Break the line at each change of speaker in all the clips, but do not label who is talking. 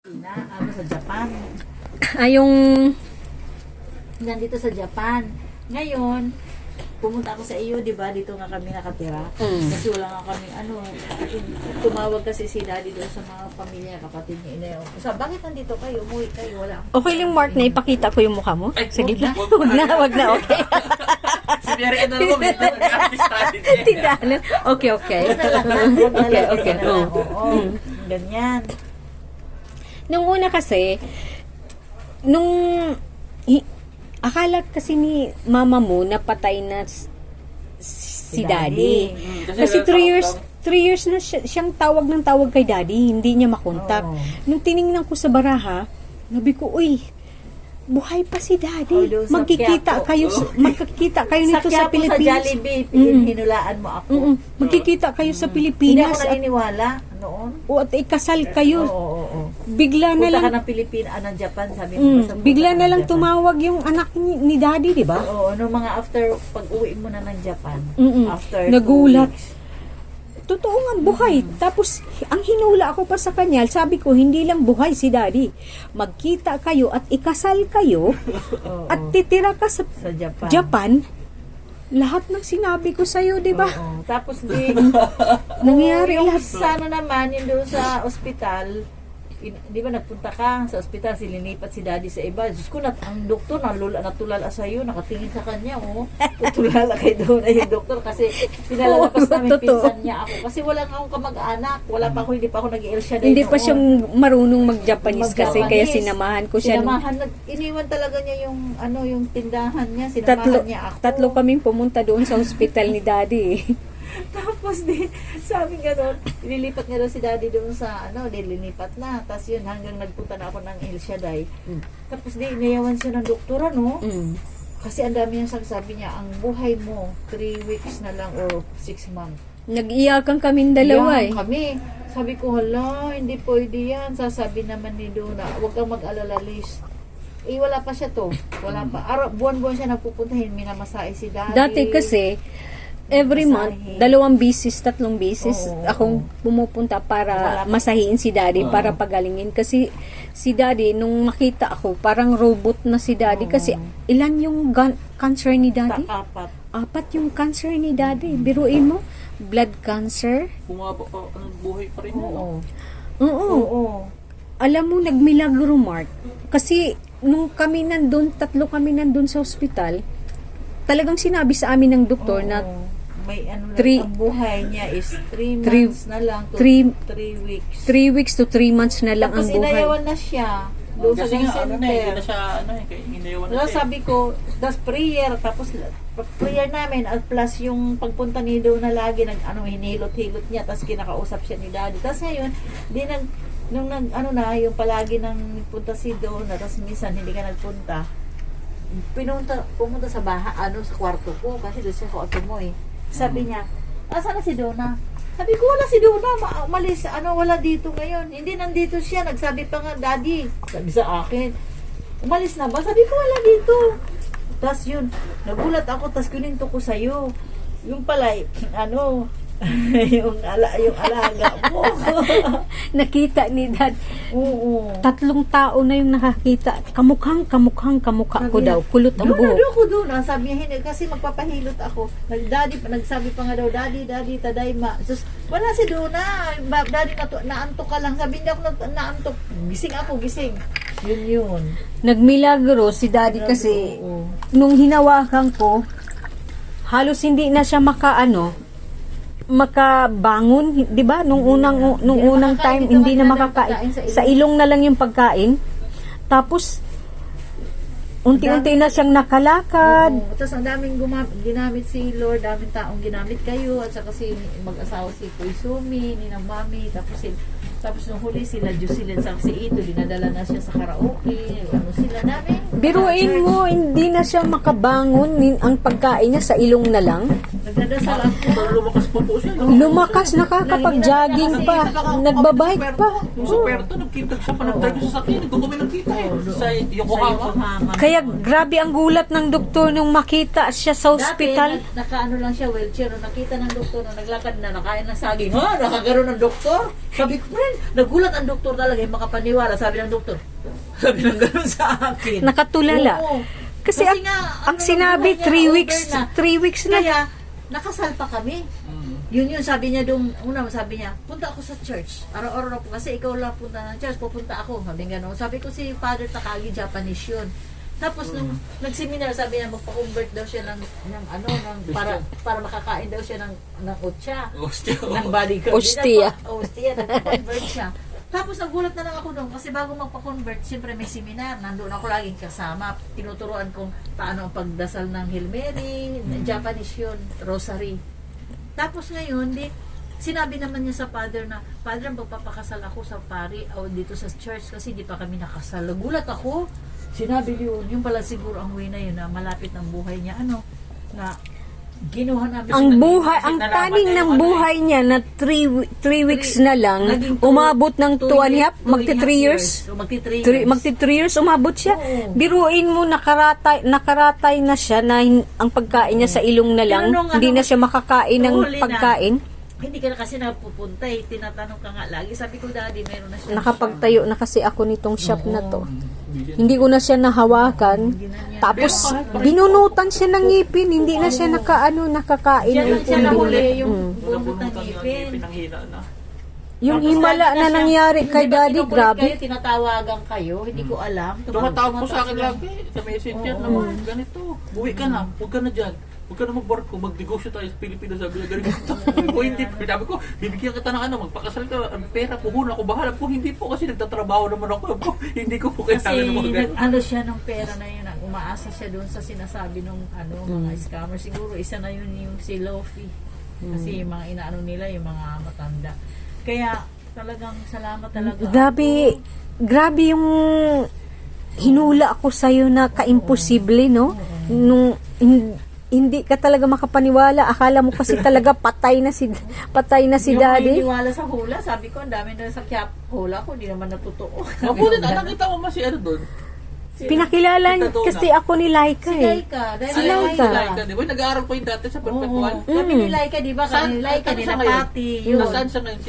Sa Japan.
Yung
Nandito sa Japan. Ngayon, pumunta ako sa iyo, di ba? Dito nga kami nakatira. Kasi wala nga kami, tumawag kasi si daddy doon sa mga pamilya, kapatid niya. Bakit nandito kayo? Umuwi kayo? Wala.
okay lang, Mark, na ipakita ko yung mukha mo?
Ay,
Sige
wag
na. Wag na, okay.
Sinari ka na lang kami. Nag-artist tayo.
Tignan. Okay.
Okay. Oo. Ganyan.
Nung una kasi, akala kasi ni mama mo na patay na si daddy. Kasi 3 years na siyang tawag ng tawag kay daddy, hindi niya makontak.
Oo.
Nung tiningnan ko sa baraha, sabi ko, uy, buhay pa si daddy.
doon sa
Magkikita kayo nito sa Pilipinas.
Sa Jollibee, hinulaan mo ako.
Magkikita kayo sa
Hindi
Pilipinas
ako naniniwala noon.
at ikasal kayo.
Oo.
Bigla na
Punta
lang
ka ng Pilipinas, ng Japan, sabi mo.
bigla na lang tumawag yung anak ni daddy, di ba?
Oo, mga after, pag-uwi mo na ng Japan. After
Nagulat.
2 weeks.
Totoo nga, buhay. Tapos, ang hinula ako pa sa kanya, sabi ko, hindi lang buhay si daddy. Magkita kayo at ikasal kayo
Oo.
at titira ka sa
Sa Japan.
Japan. Lahat ng sinabi ko sa'yo, di ba?
Oo. Tapos
Nangyari
yung
lahat.
sana naman, yung doon sa ospital, di ba nagpunta ka sa ospital, silinipat si daddy sa iba. Diyos ko, ang doktor, natulala sa'yo, nakatingin sa kanya, tutulala kay doon ay yung doktor kasi pinalalapas namin
totoo.
pinsan niya ako. Kasi wala nga akong kamag-anak. Hindi pa ako nag-i-El Shaddai
Hindi pa
noon.
siyang marunong mag-Japanese kasi, kaya
Mag-Japanese.
sinamahan ko siya.
Iniwan talaga niya yung tindahan niya, sinamahan niya ako.
Tatlo kaming pumunta doon sa hospital ni daddy.
Tapos sabi gano'n, nililipat nga daw si daddy doon sa, nililipat na. Tapos yun, hanggang nagpunta na ako ng El Shaddai. Tapos inayawan siya ng doktora, Kasi ang dami niyang sabi niya, ang buhay mo, 3 weeks na lang or 6 months.
Nag-iyakan kaming dalawa
Yan, kami. Sabi ko, hala, hindi pwede yan. Sasabi naman ni Dona, huwag kang mag-alala, Liz. Wala pa siya to. Wala pa. Buwan-buwan siya nagpupuntahin, minamasahe si daddy.
Dati kasi, every month, 2 bisis, 3 bisis,
Oo.
akong pumupunta para masahiin si daddy, para pagalingin. Kasi si daddy, nung makita ako, parang robot na si daddy. Kasi ilan yung cancer ni daddy? 4 yung cancer ni daddy. Biruin mo, blood cancer.
Bumaba pa, buhay pa rin.
Oo.
Oo. Alam mo, nagmilagro, Mark. Kasi nung kami nandun, 3 kami nandun sa ospital, talagang sinabi sa amin ng doktor na
may
Three-
ang buhay niya is 3
Three-
months na lang to
three-
3 weeks.
3 weeks to 3 months na lang ang
Tapos
buhay.
inayawan na siya doon sa
Kasi nga,
center.
hindi na siya, inayawan na
Tapos
siya.
sabi ko, das prayer, tapos prayer namin at plus yung pagpunta ni Do na lagi hinilot-hilot niya, tapos kinakausap siya ni daddy. Tapos ngayon, yung palagi nang punta si Do na, tapos minsan hindi ka nagpunta. Pumunta sa sa kwarto ko, kasi doon sa kwarto mo Sabi niya, saan na si Dona? Sabi ko, wala si Dona, umalis, wala dito ngayon. Hindi nandito siya, nagsabi pa nga, daddy, sabi sa akin, umalis na ba? Sabi ko, wala dito. Tapos yun, nagulat ako, tapos kininto ko sa'yo. Yung pala, yung alaga mo.
Nakita ni dad.
Oo.
3 tao na yung nakakita. Kamukha ko daw. Kulot ang buhok.
Doon ko doon. Sabi niya, hindi, kasi magpapahilot ako. Nagsabi pa nga daw, daddy, tadayma. Sus, wala si Dona. Daddy, naantok ka lang. Sabi niya ako, naantok. Gising. Yun.
Nagmilagro si daddy kasi
Oo.
nung hinawakan ko, halos hindi na siya makabangon, 'di ba? Nung unang time hindi na makakain. Sa ilong na lang yung pagkain. Tapos unti-unti na siyang nakalakad.
Oo. Tapos ang daming ginamit si Lord, daming taong ginamit kayo, at saka si mag-asawa si Kuy Sumi, ni Mami, tapos nung huli sila Jocelyn sa si Ito, dinadala na siya sa karaoke, sila namin.
Biruin mo, hindi na siya makabangon, ang pagkain niya sa ilong na lang.
Nagdadasal ako.
Pero lumakas pa po siya. no?
Lumakas, nakakapag-jogging pa, nagbabike pa.
Yung sa Puerto, nagkitag siya pa nag-drive sa sakyan. Doon kami nagkita eh. Sa Yokohama.
Kaya grabe ang gulat ng doktor nung makita siya sa ospital.
Dati, nakaano lang siya, wheelchair. Nung nakita ng doktor na naglakad na, nakain ng saging. Ha? Nakagaroon ng doktor? Sabi ko, friend, nagulat ang doktor talaga. Yung makapaniwala, sabi ng doktor. Sabi ng gano'n sa akin.
Nakatulala.
Oo.
Kasi ang,
nga,
ang
ano,
sinabi,
buhay niya,
3 weeks,
over na.
3 weeks na.
Kaya, nakasal pa kami. Yun sabi niya doon, sabi niya, punta ako sa church. Araw-araw na po, kasi ikaw lang punta ng church, pupunta ako. Sabi nga gano'n. Sabi ko si Father Takagi, Japanese yun. Tapos nung nag-seminar, sabi niya magpa-convert daw siya ng para makakain daw siya ng otsa. Ng body card.
Ostia.
Ostia, nag-convert siya. Tapos nagulat na lang ako doon kasi bago magpa-convert, siyempre may seminar. Nandoon ako laging kasama. Tinuturuan kong paano ang pagdasal ng Hail Mary. Japanese yun, rosary. Tapos ngayon, sinabi naman niya sa father na, Father, magpapakasal ako sa pari o dito sa church kasi di pa kami nakasal. Nagulat ako. Sinabi yun, yung pala siguro ang way na yun na malapit ng buhay niya. Na ginuha namin.
Ang buhay, ang taning ng buhay niya na 3 weeks na lang, umabot ng 2.5, magti 3 years. Magti 3 years, umabot siya.
Oo.
Biruin mo, nakaratay na siya na ang pagkain niya sa ilong na lang,
Pero nung
hindi na siya makakain ng
huli na,
pagkain.
Hindi ka na kasi napupunta eh. Tinatanong ka nga lagi. Sabi ko, Daddy, meron na siya.
Nakapagtayo na kasi ako nitong shop na to. Hindi ko na siya nahawakan. Tapos, binunutan siya ng ngipin. Hindi na siya nakakain.
Diyan lang siya nahuli yung
Wala po
bunot ng
nung
ngipin.
pinanghina na.
Yung
Tapos
himala
lagi
na
siya-
nangyari kay
Hindi ba
Daddy,
kinukulit
grabe.
Kayo, tinatawagan kayo, hindi ko alam.
Tumatawag po sa akin
Tumatawag
lagi sa messenger
Oo.
naman. Ganito. Uwi ka na. Huwag ka na dyan. Huwag ka na mag-barko. Mag-negosyo tayo sa Pilipinas. Sabi niya, ganito. Kung hindi, sabi ko, bibigyan kita ng magpakasal ka. Ang pera, puhunan ako. Bahala po. Hindi po kasi nagtatrabaho naman ako. Hindi ko po kailangan ng mga
Kasi
ganito.
ano siya ng pera na yun, umaasa siya doon sa sinasabi ng mga scammer. Siguro isa na yun yung si Lofi. Kasi yung mga inaano nila, yung mga matanda. Kaya talagang salamat talaga.
Grabe yung hinula ako sa'yo na kaimposible, no? Nung hindi ka talaga makapaniwala. Akala mo kasi talaga patay na si
Yung
Daddy.
maniniwala sa hula, sabi ko, ang dami na sa hula ko, hindi naman natotoo.
Mabuti na. Nakita mo si ano doon.
Pinakilala kasi ako ni Laika
Si
eh.
Laika. Dahil
Si
si
Laika.
Laika.
Di ba? Nag-aaral pa yung dati sa perpetual.
Sabi ni Laika, di ba? Kami ni Laika,
saan
ni
siya ngayon?
Pati. Yun.
Nasaan siya ngayon?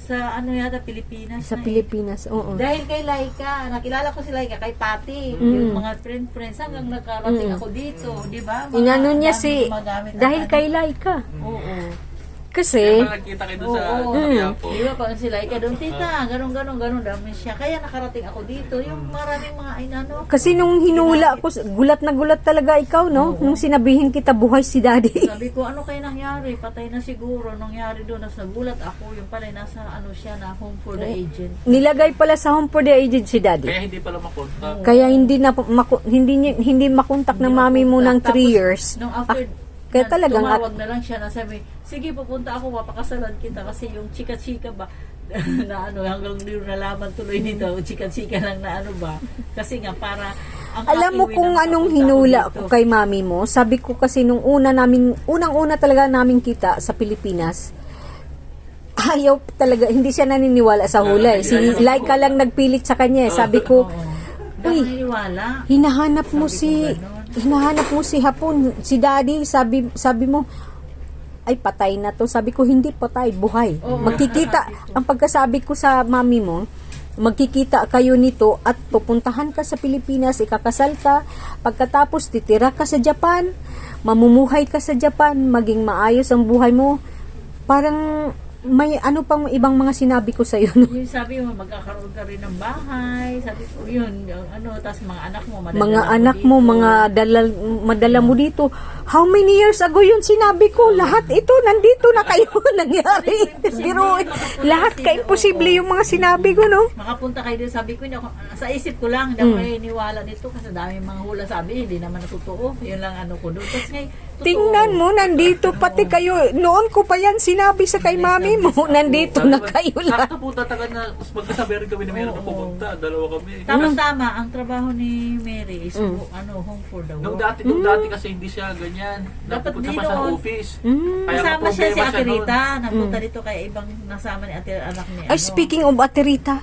Sa ano yata, Pilipinas.
Sa
na eh.
Pilipinas, oo.
Dahil kay Laika, nakilala ko si Laika kay Pati, yung mga friends hanggang nakarating ako dito, di ba? Mga
Inano niya
dami gumagamit ng
dahil
ano.
kay Laika.
Oo.
Kasi,
Kaya nakita kayo doon sa Quiapo.
Di ba pag si Laika doon, tita, ganun, dami siya. Kaya nakarating ako dito, yung maraming mga inano.
kasi nung hinula ko, gulat na gulat talaga ikaw, no? Nung sinabihin kita buhay si Daddy.
Sabi ko, ano kaya nangyari? Patay na siguro. Nangyari doon, nagulat ako. Yung pala, nasa ano siya na home for the agent.
Nilagay pala sa home for the aged si Daddy.
Kaya hindi pala makontak.
Kaya hindi makontak ng mami mo ng 3 years.
Nung after,
kaya talagang
tumawag na lang siya na sabi, sige, pupunta ako, mapakasalan kita kasi yung chika-chika ba, na ano, hanggang hindi nalaman tuloy nito, chika-chika lang na ano ba. Kasi nga, para,
alam mo kung anong hinula ko kay mami mo? Sabi ko kasi nung unang-una talaga namin kita sa Pilipinas, ayaw talaga, hindi siya naniniwala sa hula eh. Si Laika lang nagpilit sa kanya eh. Sabi ko, uy, hinahanap mo si Hapon, si Daddy, sabi mo, ay patay na to. Sabi ko, hindi patay, buhay. Magkikita, ang pagkasabi ko sa mami mo, magkikita kayo nito at pupuntahan ka sa Pilipinas, ikakasal ka, pagkatapos titira ka sa Japan, mamumuhay ka sa Japan, maging maayos ang buhay mo. Parang may ano pang ibang mga sinabi ko sa iyo, no?
Yung sabi mo, magkakaroon ka rin ng bahay. Sabi ko, yun, ano, tapos mga anak mo, madala mo dito. How many years ago yun sinabi ko? Lahat ito, nandito na kayo nangyari. Pero lahat ka imposible yung mga sinabi ko, no? Makapunta kayo din, sabi ko, sa isip ko lang, hindi ako niwala nito kasi dami mga hula sabi, hindi naman natotoo. Yun lang ano ko doon. Tapos ngayon,
tingnan mo, nandito pati kayo. Noon ko pa yan sinabi sa kay mami mo, nandito na kayo lang.
Sakto po tatagan na, mas magkasabi rin kami ni Mary na pumunta. Dalawa kami.
Tapos tama, ang trabaho ni Mary is home for the
Nung
work.
dati kasi hindi siya ganyan.
Dapat
Napupunta
di
pa sa
noon.
office. Kaya
Kasama
nga
siya si
problema
Ate
noon.
Rita. Napunta dito kaya ibang nasama ni Ate anak ni
Ay, speaking of Ate Rita,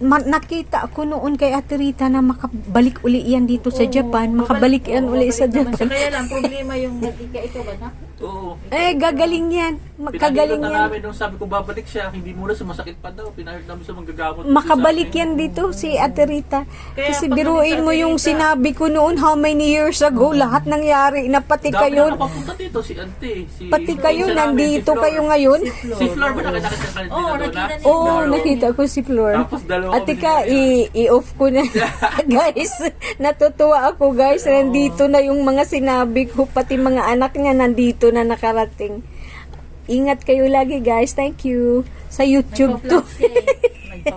nakita ako noon kay Ate Rita na makabalik uli yan dito sa Japan. Makabalik yan uli sa Japan.
Kaya lang, problema yung ikaw ba na?
Oo.
Eh, gagaling yan. Kagaling
Pinakita
yan.
namin nung sabi ko babalik siya, hindi muna sumasakit pa daw. Pinahit namin sa manggagamot.
Makabalik yan dito si Ate Rita.
Kaya
Kasi
pag
biruin
kami sa
mo
Ate
yung
Rita-
sinabi ko noon, how many years ago, lahat nangyari na pati
Dami
kayo,
na nakapunta dito si Ante. Si,
pati kayo,
isa namin,
nandito
si Flor.
kayo ngayon.
Si Flor ba nakita ka sa kanila
Oo,
doon
nakita
na?
niya.
Oo,
Flor.
nakita ko si Flor.
Tapos dalawa
At
kami
ika,
ni
i-off ko na. Guys, natutuwa ako guys. Nandito na yung mga sinabi ko. Pati mga anak niya nandito na nakarating. Ingat kayo lagi guys. Thank you. Sa YouTube to.
Nagpa-vlog siya eh.